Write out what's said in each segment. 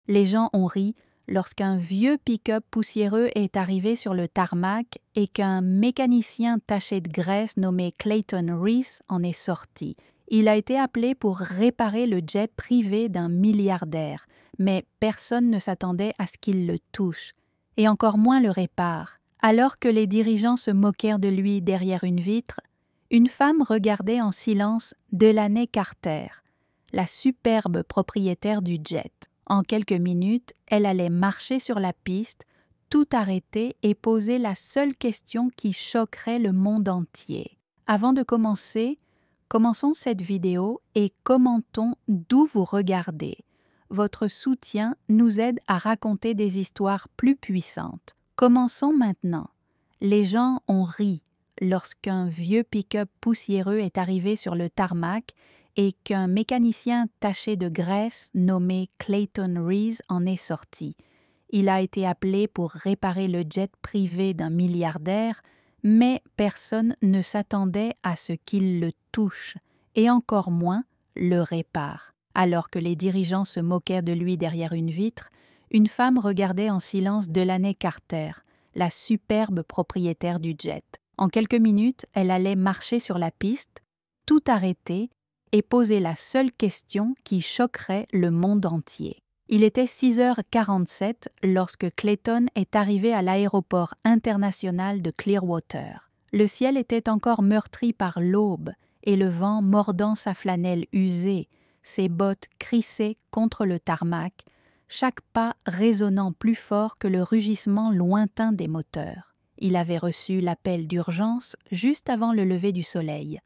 Les gens ont ri lorsqu'un vieux pick-up poussiéreux est arrivé sur le tarmac et qu'un mécanicien taché de graisse nommé Clayton Reese en est sorti. Il a été appelé pour réparer le jet privé d'un milliardaire, mais personne ne s'attendait à ce qu'il le touche, et encore moins le répare. Alors que les dirigeants se moquèrent de lui derrière une vitre, une femme regardait en silence Delaney Carter, la superbe propriétaire du jet. En quelques minutes, elle allait marcher sur la piste, tout arrêter et poser la seule question qui choquerait le monde entier. Avant de commencer, commençons cette vidéo et commentons d'où vous regardez. Votre soutien nous aide à raconter des histoires plus puissantes. Commençons maintenant. Les gens ont ri lorsqu'un vieux pick-up poussiéreux est arrivé sur le tarmac et qu'un mécanicien taché de graisse nommé Clayton Reese en est sorti. Il a été appelé pour réparer le jet privé d'un milliardaire, mais personne ne s'attendait à ce qu'il le touche, et encore moins le répare. Alors que les dirigeants se moquaient de lui derrière une vitre, une femme regardait en silence Delaney Carter, la superbe propriétaire du jet. En quelques minutes, elle allait marcher sur la piste, tout arrêter, et poser la seule question qui choquerait le monde entier. Il était 6h47 lorsque Clayton est arrivé à l'aéroport international de Clearwater. Le ciel était encore meurtri par l'aube et le vent mordant sa flanelle usée, ses bottes crissées contre le tarmac, chaque pas résonnant plus fort que le rugissement lointain des moteurs. Il avait reçu l'appel d'urgence juste avant le lever du soleil.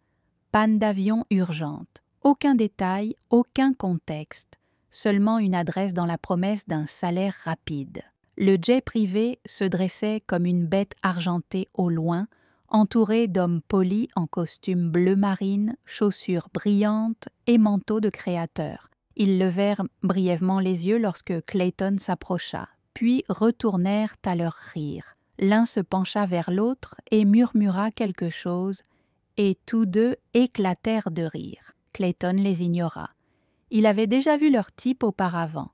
Panne d'avion urgente. Aucun détail, aucun contexte, seulement une adresse dans la promesse d'un salaire rapide. Le jet privé se dressait comme une bête argentée au loin, entouré d'hommes polis en costume bleu marine, chaussures brillantes et manteaux de créateurs. Ils levèrent brièvement les yeux lorsque Clayton s'approcha, puis retournèrent à leur rire. L'un se pencha vers l'autre et murmura quelque chose, et tous deux éclatèrent de rire. Clayton les ignora. Il avait déjà vu leur type auparavant.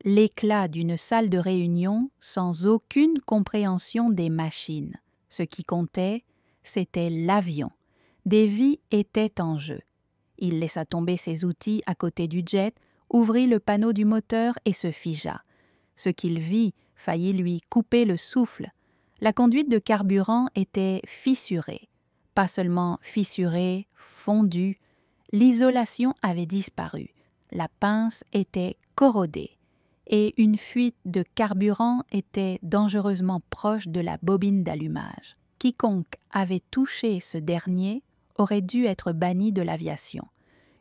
L'éclat d'une salle de réunion sans aucune compréhension des machines. Ce qui comptait, c'était l'avion. Des vies étaient en jeu. Il laissa tomber ses outils à côté du jet, ouvrit le panneau du moteur et se figea. Ce qu'il vit faillit lui couper le souffle. La conduite de carburant était fissurée. Pas seulement fissurée, fondue, l'isolation avait disparu. La pince était corrodée et une fuite de carburant était dangereusement proche de la bobine d'allumage. Quiconque avait touché ce dernier aurait dû être banni de l'aviation.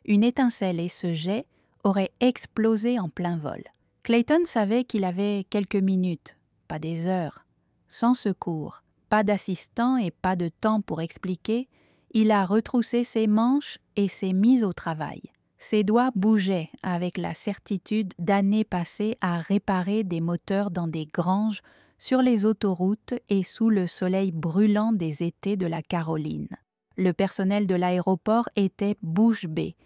Une étincelle et ce jet auraient explosé en plein vol. Clayton savait qu'il avait quelques minutes, pas des heures. Sans secours, pas d'assistant et pas de temps pour expliquer, il a retroussé ses manches et s'est mis au travail. Ses doigts bougeaient avec la certitude d'années passées à réparer des moteurs dans des granges, sur les autoroutes et sous le soleil brûlant des étés de la Caroline. Le personnel de l'aéroport était bouche bée.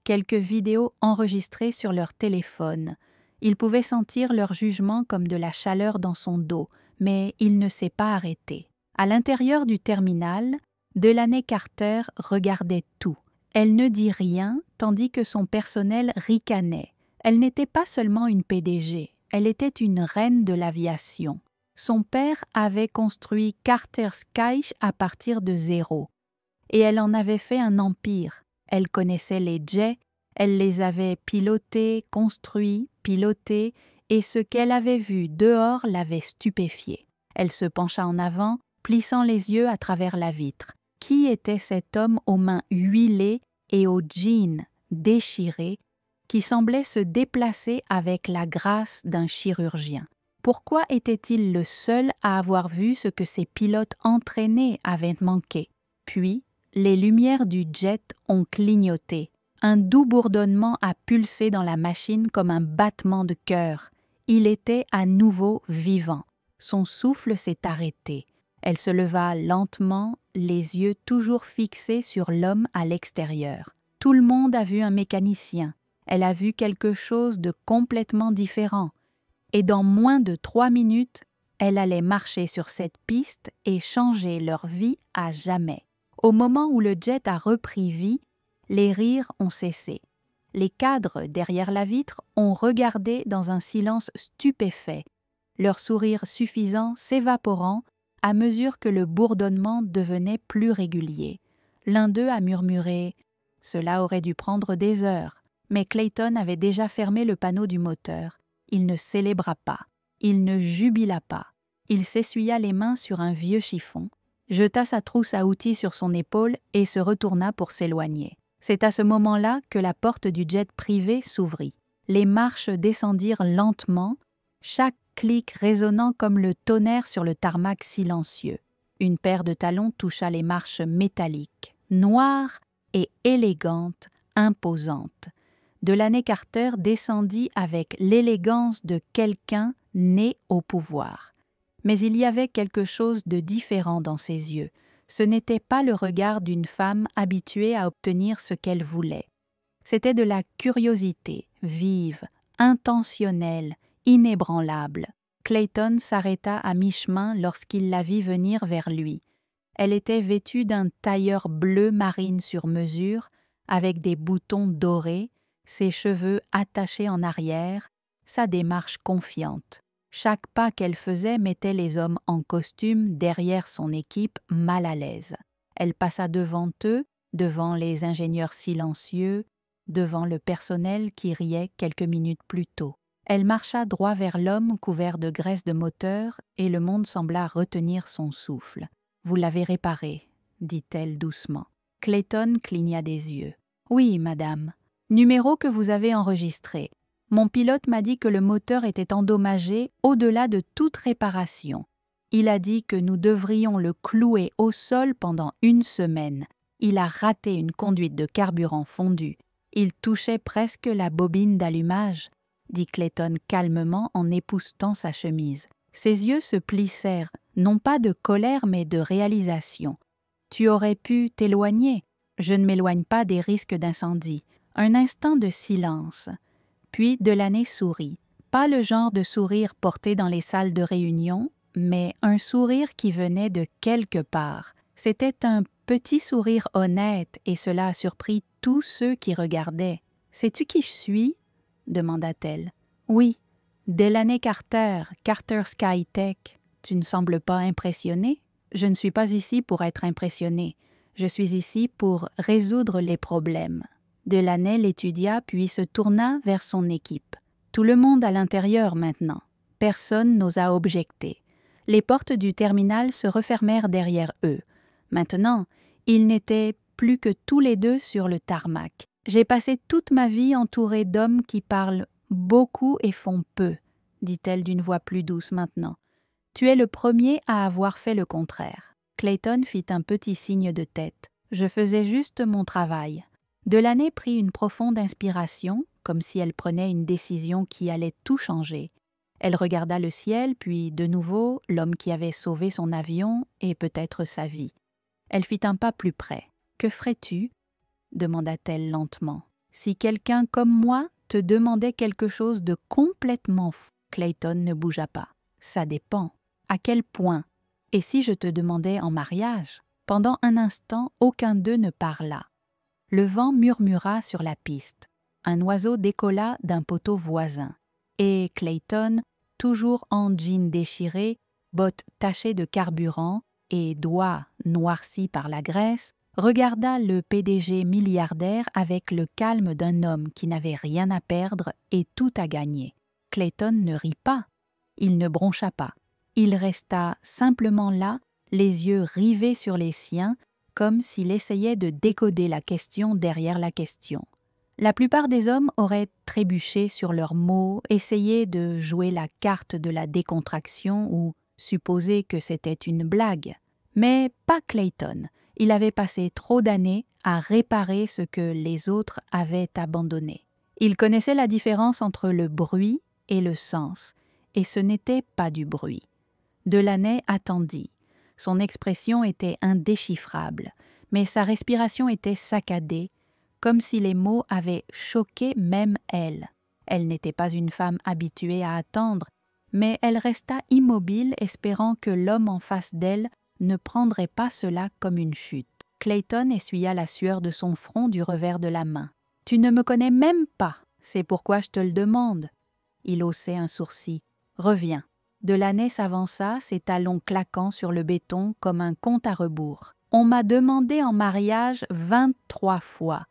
Quelques vidéos enregistrées sur leur téléphone. Il pouvait sentir leur jugement comme de la chaleur dans son dos, mais il ne s'est pas arrêté. À l'intérieur du terminal, Delaney Carter regardait tout. Elle ne dit rien, tandis que son personnel ricanait. Elle n'était pas seulement une PDG, elle était une reine de l'aviation. Son père avait construit Carter Sky à partir de zéro, et elle en avait fait un empire. Elle connaissait les jets, elle les avait pilotés, construits, pilotés, et ce qu'elle avait vu dehors l'avait stupéfiée. Elle se pencha en avant, plissant les yeux à travers la vitre. Qui était cet homme aux mains huilées et aux jeans déchirés qui semblait se déplacer avec la grâce d'un chirurgien? Pourquoi était-il le seul à avoir vu ce que ses pilotes entraînés avaient manqué? Puis, les lumières du jet ont clignoté. Un doux bourdonnement a pulsé dans la machine comme un battement de cœur. Il était à nouveau vivant. Son souffle s'est arrêté. Elle se leva lentement, les yeux toujours fixés sur l'homme à l'extérieur. Tout le monde a vu un mécanicien. Elle a vu quelque chose de complètement différent. et dans moins de 3 minutes, elle allait marcher sur cette piste et changer leur vie à jamais. Au moment où le jet a repris vie, les rires ont cessé. Les cadres derrière la vitre ont regardé dans un silence stupéfait, leur sourire suffisant s'évaporant à mesure que le bourdonnement devenait plus régulier. L'un d'eux a murmuré « Cela aurait dû prendre des heures », mais Clayton avait déjà fermé le panneau du moteur. Il ne célébra pas, il ne jubila pas. Il s'essuya les mains sur un vieux chiffon, jeta sa trousse à outils sur son épaule et se retourna pour s'éloigner. C'est à ce moment-là que la porte du jet privé s'ouvrit. Les marches descendirent lentement, chaque clic résonnant comme le tonnerre sur le tarmac silencieux. Une paire de talons toucha les marches métalliques, noires et élégantes, imposantes. Delaney Carter descendit avec l'élégance de quelqu'un né au pouvoir. Mais il y avait quelque chose de différent dans ses yeux. Ce n'était pas le regard d'une femme habituée à obtenir ce qu'elle voulait. C'était de la curiosité, vive, intentionnelle, inébranlable. Clayton s'arrêta à mi-chemin lorsqu'il la vit venir vers lui. Elle était vêtue d'un tailleur bleu marine sur mesure, avec des boutons dorés, ses cheveux attachés en arrière, sa démarche confiante. Chaque pas qu'elle faisait mettait les hommes en costume derrière son équipe mal à l'aise. Elle passa devant eux, devant les ingénieurs silencieux, devant le personnel qui riait quelques minutes plus tôt. Elle marcha droit vers l'homme couvert de graisse de moteur et le monde sembla retenir son souffle. « Vous l'avez réparé », dit-elle doucement. Clayton cligna des yeux. « Oui, madame. Numéro que vous avez enregistré. Mon pilote m'a dit que le moteur était endommagé au-delà de toute réparation. Il a dit que nous devrions le clouer au sol pendant 1 semaine. Il a raté une conduite de carburant fondu. Il touchait presque la bobine d'allumage, » dit Clayton calmement en époussetant sa chemise. Ses yeux se plissèrent, non pas de colère mais de réalisation. « Tu aurais pu t'éloigner. Je ne m'éloigne pas des risques d'incendie. » Un instant de silence. Puis Delaney sourit. Pas le genre de sourire porté dans les salles de réunion, mais un sourire qui venait de quelque part. C'était un petit sourire honnête et cela a surpris tous ceux qui regardaient. « Sais-tu qui je suis ?» demanda-t-elle. « Oui, Delaney Carter, Carter Skytech. Tu ne sembles pas impressionné? Je ne suis pas ici pour être impressionné. Je suis ici pour résoudre les problèmes. » Delaney l'étudia puis se tourna vers son équipe. Tout le monde à l'intérieur maintenant. Personne n'osa objecter. Les portes du terminal se refermèrent derrière eux. Maintenant, ils n'étaient plus que tous les deux sur le tarmac. « J'ai passé toute ma vie entourée d'hommes qui parlent beaucoup et font peu, » dit-elle d'une voix plus douce maintenant. « Tu es le premier à avoir fait le contraire. » Clayton fit un petit signe de tête. « Je faisais juste mon travail. » Delaney prit une profonde inspiration, comme si elle prenait une décision qui allait tout changer. Elle regarda le ciel, puis de nouveau l'homme qui avait sauvé son avion et peut-être sa vie. Elle fit un pas plus près. « Que ferais-tu » demanda-t-elle lentement. « Si quelqu'un comme moi te demandait quelque chose de complètement fou ?» Clayton ne bougea pas. « Ça dépend. À quel point? Et si je te demandais en mariage ?» Pendant un instant, aucun d'eux ne parla. Le vent murmura sur la piste. Un oiseau décolla d'un poteau voisin. Et Clayton, toujours en jean déchiré, bottes tachées de carburant et doigts noircis par la graisse, regarda le PDG milliardaire avec le calme d'un homme qui n'avait rien à perdre et tout à gagner. Clayton ne rit pas. Il ne broncha pas. Il resta simplement là, les yeux rivés sur les siens, comme s'il essayait de décoder la question derrière la question. La plupart des hommes auraient trébuché sur leurs mots, essayé de jouer la carte de la décontraction ou supposé que c'était une blague. Mais pas Clayton. Il avait passé trop d'années à réparer ce que les autres avaient abandonné. Il connaissait la différence entre le bruit et le sens, et ce n'était pas du bruit. Delaney attendit. Son expression était indéchiffrable, mais sa respiration était saccadée, comme si les mots avaient choqué même elle. Elle n'était pas une femme habituée à attendre, mais elle resta immobile, espérant que l'homme en face d'elle ne prendrait pas cela comme une chute. Clayton essuya la sueur de son front du revers de la main. « Tu ne me connais même pas, c'est pourquoi je te le demande. » Il haussait un sourcil. « Reviens. » Delaney s'avança, ses talons claquant sur le béton comme un compte à rebours. « On m'a demandé en mariage 23 fois.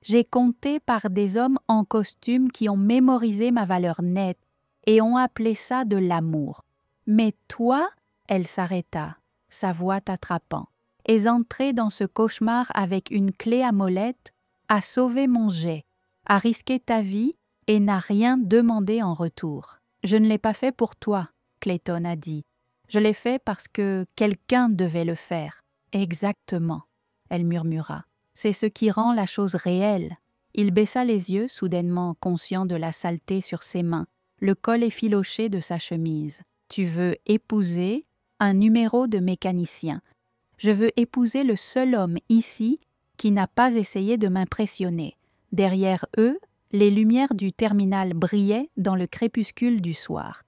J'ai compté par des hommes en costume qui ont mémorisé ma valeur nette et ont appelé ça de l'amour. Mais toi, » elle s'arrêta, sa voix t'attrapant, « es entré dans ce cauchemar avec une clé à molette, a sauvé mon jet, a risqué ta vie et n'a rien demandé en retour. Je ne l'ai pas fait pour toi, Clayton a dit. Je l'ai fait parce que quelqu'un devait le faire. Exactement, elle murmura. C'est ce qui rend la chose réelle. Il baissa les yeux, soudainement conscient de la saleté sur ses mains, le col effiloché de sa chemise. Tu veux épouser un numéro de mécanicien. Je veux épouser le seul homme ici qui n'a pas essayé de m'impressionner. Derrière eux, les lumières du terminal brillaient dans le crépuscule du soir.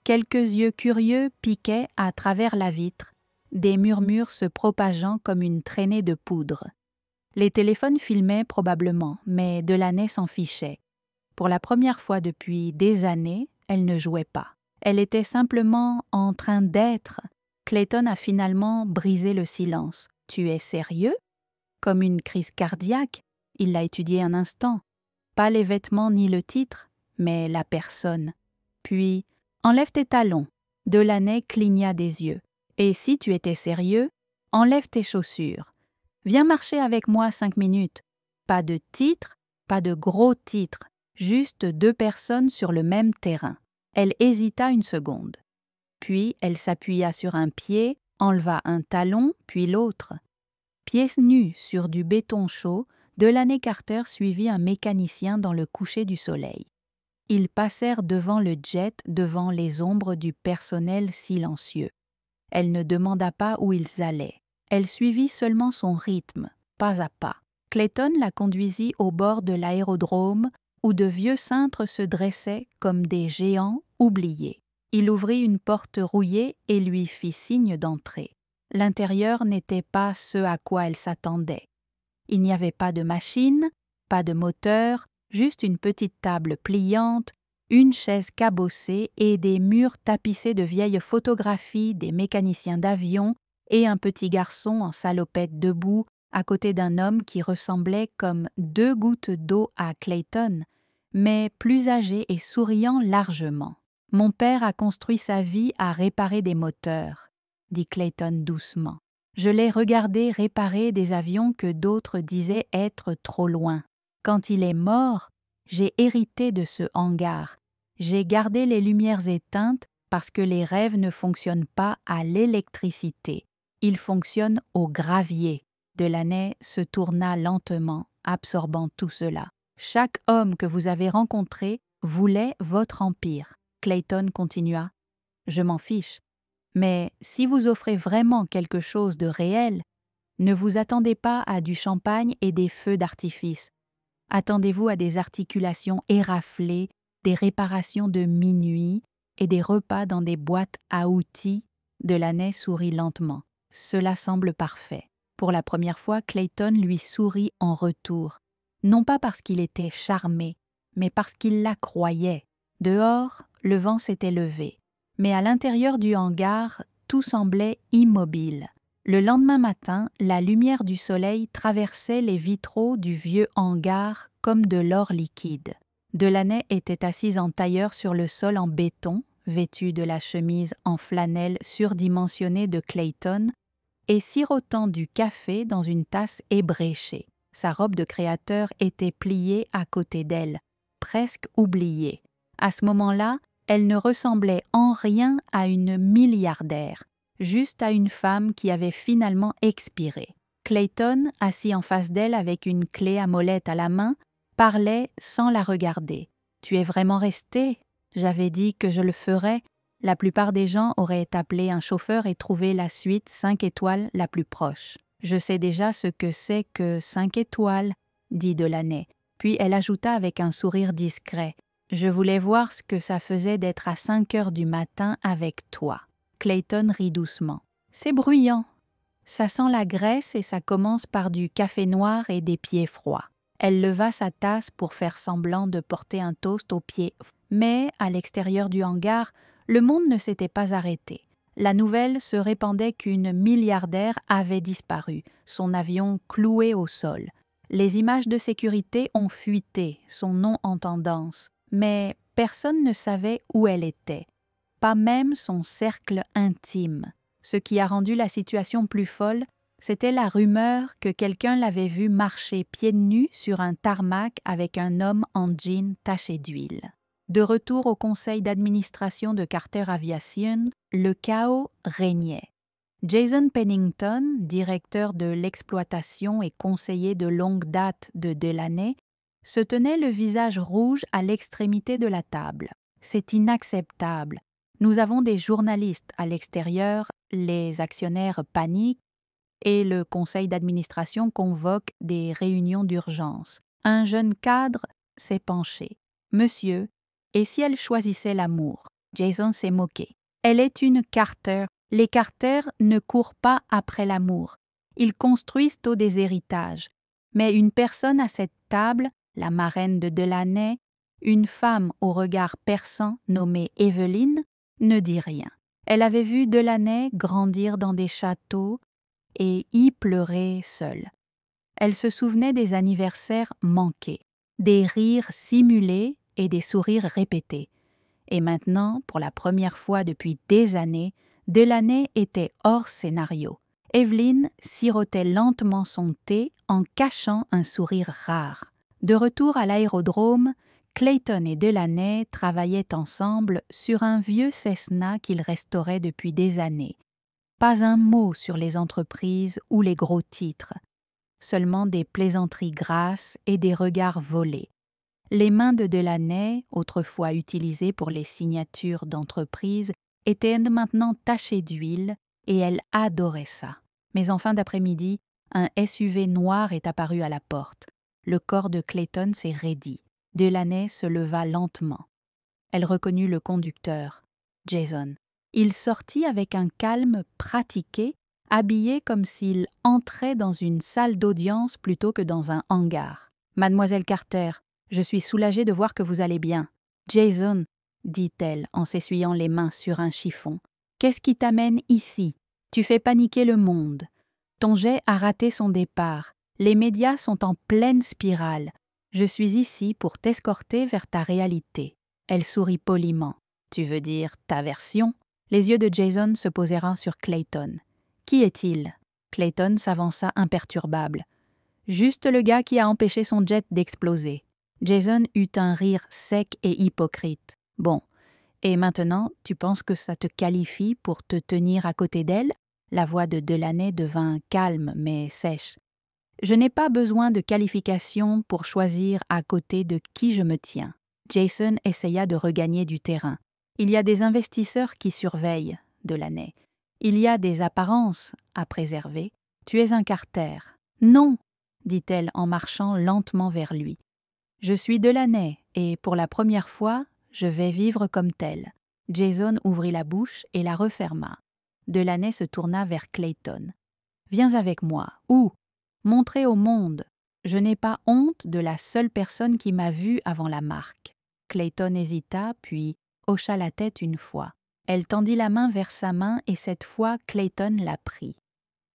Quelques yeux curieux piquaient à travers la vitre, des murmures se propageant comme une traînée de poudre. Les téléphones filmaient probablement, mais Delaney s'en fichait. Pour la première fois depuis des années, elle ne jouait pas. Elle était simplement en train d'être. Clayton a finalement brisé le silence. « Tu es sérieux ?» Comme une crise cardiaque, il l'a étudiée un instant. Pas les vêtements ni le titre, mais la personne. Puis, « Enlève tes talons. » Delaney cligna des yeux. « Et si tu étais sérieux, enlève tes chaussures. Viens marcher avec moi 5 minutes. Pas de titre, pas de gros titre, juste 2 personnes sur le même terrain. » Elle hésita une seconde. Puis elle s'appuya sur un pied, enleva un talon, puis l'autre. Pieds nus sur du béton chaud, Delaney Carter suivit un mécanicien dans le coucher du soleil. Ils passèrent devant le jet, devant les ombres du personnel silencieux. Elle ne demanda pas où ils allaient. Elle suivit seulement son rythme, pas à pas. Clayton la conduisit au bord de l'aérodrome où de vieux cintres se dressaient comme des géants oubliés. Il ouvrit une porte rouillée et lui fit signe d'entrer. L'intérieur n'était pas ce à quoi elle s'attendait. Il n'y avait pas de machine, pas de moteur, juste une petite table pliante, une chaise cabossée et des murs tapissés de vieilles photographies des mécaniciens d'avion et un petit garçon en salopette debout à côté d'un homme qui ressemblait comme 2 gouttes d'eau à Clayton, mais plus âgé et souriant largement. « Mon père a construit sa vie à réparer des moteurs, » dit Clayton doucement. « Je l'ai regardé réparer des avions que d'autres disaient être trop loin. Quand il est mort, j'ai hérité de ce hangar. J'ai gardé les lumières éteintes parce que les rêves ne fonctionnent pas à l'électricité. Ils fonctionnent au gravier. » Delaney se tourna lentement, absorbant tout cela. « Chaque homme que vous avez rencontré voulait votre empire. » Clayton continua. « Je m'en fiche. Mais si vous offrez vraiment quelque chose de réel, ne vous attendez pas à du champagne et des feux d'artifice. Attendez-vous à des articulations éraflées, des réparations de minuit et des repas dans des boîtes à outils. » Delaney sourit lentement. « Cela semble parfait. » Pour la première fois, Clayton lui sourit en retour, non pas parce qu'il était charmé, mais parce qu'il la croyait. Dehors, le vent s'était levé, mais à l'intérieur du hangar, tout semblait immobile. Le lendemain matin, la lumière du soleil traversait les vitraux du vieux hangar comme de l'or liquide. Delaney était assise en tailleur sur le sol en béton, vêtue de la chemise en flanelle surdimensionnée de Clayton, et sirotant du café dans une tasse ébréchée. Sa robe de créateur était pliée à côté d'elle, presque oubliée. À ce moment-là, elle ne ressemblait en rien à une milliardaire, juste à une femme qui avait finalement expiré. Clayton, assis en face d'elle avec une clé à molette à la main, parlait sans la regarder. « Tu es vraiment restée ? J'avais dit que je le ferais. La plupart des gens auraient appelé un chauffeur et trouvé la suite 5 étoiles la plus proche. Je sais déjà ce que c'est que 5 étoiles, dit Delaney. Puis elle ajouta avec un sourire discret. Je voulais voir ce que ça faisait d'être à 5 heures du matin avec toi. Clayton rit doucement. C'est bruyant. Ça sent la graisse et ça commence par du café noir et des pieds froids. Elle leva sa tasse pour faire semblant de porter un toast aux pieds. Mais, à l'extérieur du hangar, le monde ne s'était pas arrêté. La nouvelle se répandait qu'une milliardaire avait disparu, son avion cloué au sol. Les images de sécurité ont fuité, son nom en tendance, mais personne ne savait où elle était, pas même son cercle intime. Ce qui a rendu la situation plus folle, c'était la rumeur que quelqu'un l'avait vue marcher pieds nus sur un tarmac avec un homme en jean taché d'huile. De retour au conseil d'administration de Carter Aviation, le chaos régnait. Jason Pennington, directeur de l'exploitation et conseiller de longue date de Delaney, se tenait le visage rouge à l'extrémité de la table. C'est inacceptable. Nous avons des journalistes à l'extérieur, les actionnaires paniquent et le conseil d'administration convoque des réunions d'urgence. Un jeune cadre s'est penché. « Monsieur, et si elle choisissait l'amour ?» Jason s'est moqué. « Elle est une Carter. Les Carter ne courent pas après l'amour. Ils construisent au déshéritage. Mais une personne à cette table, la marraine de Delaney, une femme au regard perçant nommée Evelyn, ne dit rien. Elle avait vu Delaney grandir dans des châteaux et y pleurer seule. Elle se souvenait des anniversaires manqués, des rires simulés et des sourires répétés. Et maintenant, pour la première fois depuis des années, Delaney était hors scénario. Evelyn sirotait lentement son thé en cachant un sourire rare. De retour à l'aérodrome, Clayton et Delaney travaillaient ensemble sur un vieux Cessna qu'ils restauraient depuis des années. Pas un mot sur les entreprises ou les gros titres, seulement des plaisanteries grasses et des regards volés. Les mains de Delaney, autrefois utilisées pour les signatures d'entreprise, étaient maintenant tachées d'huile et elle adorait ça. Mais en fin d'après-midi, un SUV noir est apparu à la porte. Le corps de Clayton s'est raidi. Delaney se leva lentement. Elle reconnut le conducteur, Jason. Il sortit avec un calme pratiqué, habillé comme s'il entrait dans une salle d'audience plutôt que dans un hangar. « Mademoiselle Carter, je suis soulagée de voir que vous allez bien. »« Jason, » dit-elle en s'essuyant les mains sur un chiffon, « qu'est-ce qui t'amène ici? Tu fais paniquer le monde. Ton jet a raté son départ. Les médias sont en pleine spirale. Je suis ici pour t'escorter vers ta réalité. » Elle sourit poliment. « Tu veux dire ta version ?» Les yeux de Jason se posèrent sur Clayton. « Qui est-il » Clayton s'avança imperturbable. « Juste le gars qui a empêché son jet d'exploser. » Jason eut un rire sec et hypocrite. « Bon, et maintenant, tu penses que ça te qualifie pour te tenir à côté d'elle ?» La voix de Delaney devint calme mais sèche. « Je n'ai pas besoin de qualification pour choisir à côté de qui je me tiens. » Jason essaya de regagner du terrain. « Il y a des investisseurs qui surveillent, Delaney. Il y a des apparences à préserver. Tu es un Carter. »« Non !» dit-elle en marchant lentement vers lui. « Je suis Delaney et pour la première fois, je vais vivre comme tel. » Jason ouvrit la bouche et la referma. Delaney se tourna vers Clayton. « Viens avec moi. Où ? Montrer au monde. Je n'ai pas honte de la seule personne qui m'a vue avant la marque. » Clayton hésita, puis hocha la tête une fois. Elle tendit la main vers sa main et cette fois Clayton la prit.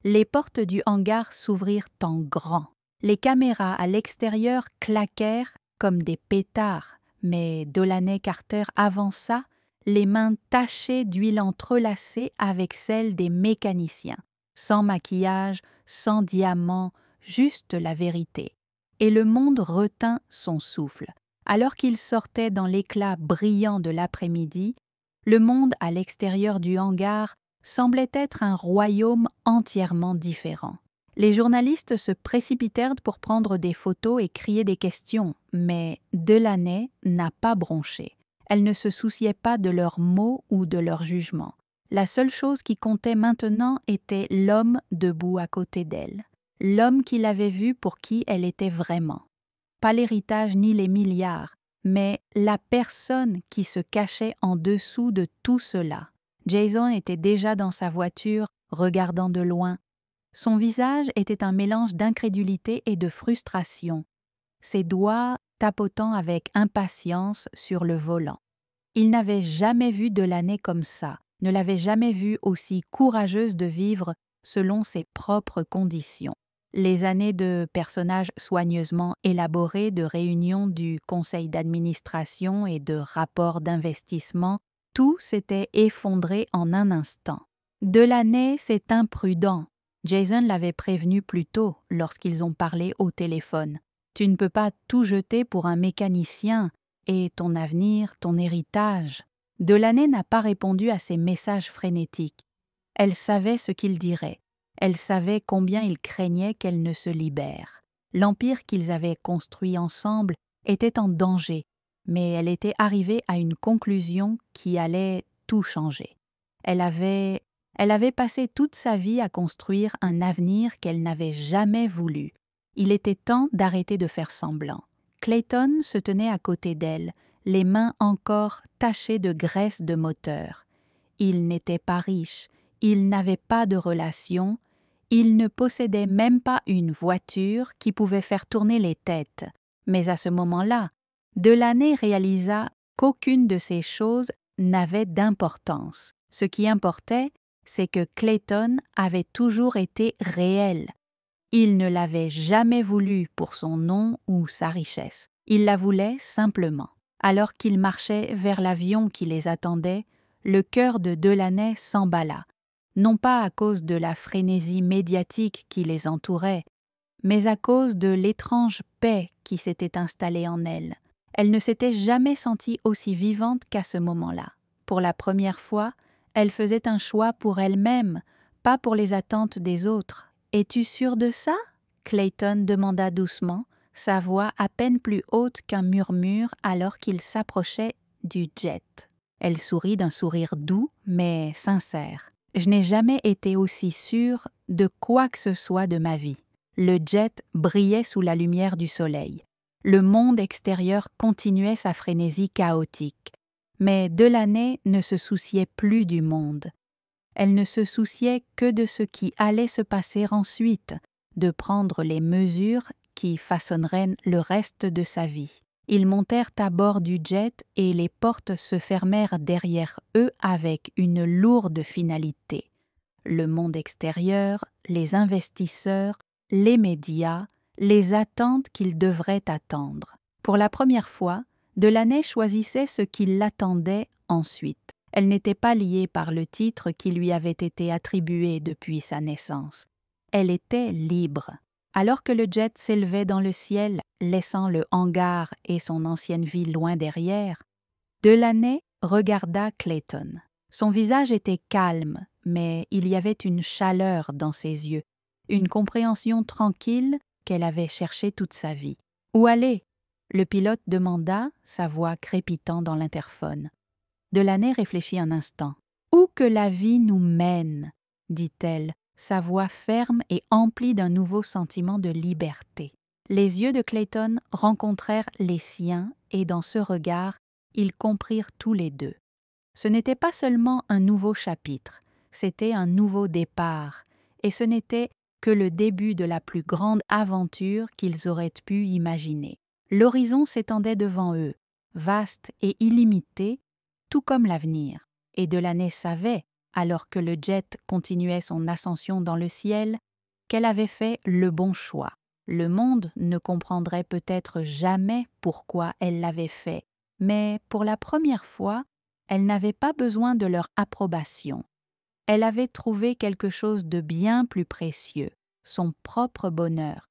Les portes du hangar s'ouvrirent en grand. Les caméras à l'extérieur claquèrent comme des pétards, mais Delaney Carter avança, les mains tachées d'huile entrelacée avec celles des mécaniciens, sans maquillage, sans diamants, juste la vérité. Et le monde retint son souffle. Alors qu'il sortait dans l'éclat brillant de l'après-midi, le monde à l'extérieur du hangar semblait être un royaume entièrement différent. Les journalistes se précipitèrent pour prendre des photos et crier des questions, mais Delaney n'a pas bronché. Elle ne se souciait pas de leurs mots ou de leurs jugements. La seule chose qui comptait maintenant était l'homme debout à côté d'elle, l'homme qui l'avait vue pour qui elle était vraiment. Pas l'héritage ni les milliards, mais la personne qui se cachait en dessous de tout cela. Jason était déjà dans sa voiture, regardant de loin. Son visage était un mélange d'incrédulité et de frustration, ses doigts tapotant avec impatience sur le volant. Il n'avait jamais vu Delaney comme ça, ne l'avait jamais vue aussi courageuse de vivre selon ses propres conditions. Les années de personnages soigneusement élaborés, de réunions du conseil d'administration et de rapports d'investissement, tout s'était effondré en un instant. Delaney, c'est imprudent. Jason l'avait prévenu plus tôt lorsqu'ils ont parlé au téléphone. Tu ne peux pas tout jeter pour un mécanicien et ton avenir, ton héritage. Delaney n'a pas répondu à ces messages frénétiques. Elle savait ce qu'il dirait. Elle savait combien il craignait qu'elle ne se libère. L'empire qu'ils avaient construit ensemble était en danger, mais elle était arrivée à une conclusion qui allait tout changer. Elle avait passé toute sa vie à construire un avenir qu'elle n'avait jamais voulu. Il était temps d'arrêter de faire semblant. Clayton se tenait à côté d'elle, les mains encore tachées de graisse de moteur. Il n'était pas riche, il n'avait pas de relations, il ne possédait même pas une voiture qui pouvait faire tourner les têtes. Mais à ce moment-là, Delaney réalisa qu'aucune de ces choses n'avait d'importance. Ce qui importait, c'est que Clayton avait toujours été réel. Il ne l'avait jamais voulu pour son nom ou sa richesse. Il la voulait simplement. Alors qu'ils marchaient vers l'avion qui les attendait, le cœur de Delaney s'emballa, non pas à cause de la frénésie médiatique qui les entourait, mais à cause de l'étrange paix qui s'était installée en elle. Elle ne s'était jamais sentie aussi vivante qu'à ce moment-là. Pour la première fois, elle faisait un choix pour elle-même, pas pour les attentes des autres. « Es-tu sûre de ça ?» Clayton demanda doucement, sa voix à peine plus haute qu'un murmure alors qu'il s'approchait du jet. Elle sourit d'un sourire doux mais sincère. « Je n'ai jamais été aussi sûre de quoi que ce soit de ma vie. » Le jet brillait sous la lumière du soleil. Le monde extérieur continuait sa frénésie chaotique. Mais Delaney ne se souciait plus du monde. Elle ne se souciait que de ce qui allait se passer ensuite, de prendre les mesures qui façonneraient le reste de sa vie. Ils montèrent à bord du jet et les portes se fermèrent derrière eux avec une lourde finalité. Le monde extérieur, les investisseurs, les médias, les attentes qu'ils devraient attendre. Pour la première fois, Delaney choisissait ce qui l'attendait ensuite. Elle n'était pas liée par le titre qui lui avait été attribué depuis sa naissance. Elle était libre. Alors que le jet s'élevait dans le ciel, laissant le hangar et son ancienne vie loin derrière, Delaney regarda Clayton. Son visage était calme, mais il y avait une chaleur dans ses yeux, une compréhension tranquille qu'elle avait cherchée toute sa vie. « Où aller ?» le pilote demanda, sa voix crépitant dans l'interphone. Delaney réfléchit un instant. « Où que la vie nous mène », dit-elle, sa voix ferme et emplie d'un nouveau sentiment de liberté. Les yeux de Clayton rencontrèrent les siens et dans ce regard, ils comprirent tous les deux. Ce n'était pas seulement un nouveau chapitre, c'était un nouveau départ, et ce n'était que le début de la plus grande aventure qu'ils auraient pu imaginer. L'horizon s'étendait devant eux, vaste et illimité, tout comme l'avenir, et Delaney savait, alors que le jet continuait son ascension dans le ciel, qu'elle avait fait le bon choix. Le monde ne comprendrait peut-être jamais pourquoi elle l'avait fait, mais pour la première fois, elle n'avait pas besoin de leur approbation. Elle avait trouvé quelque chose de bien plus précieux, son propre bonheur,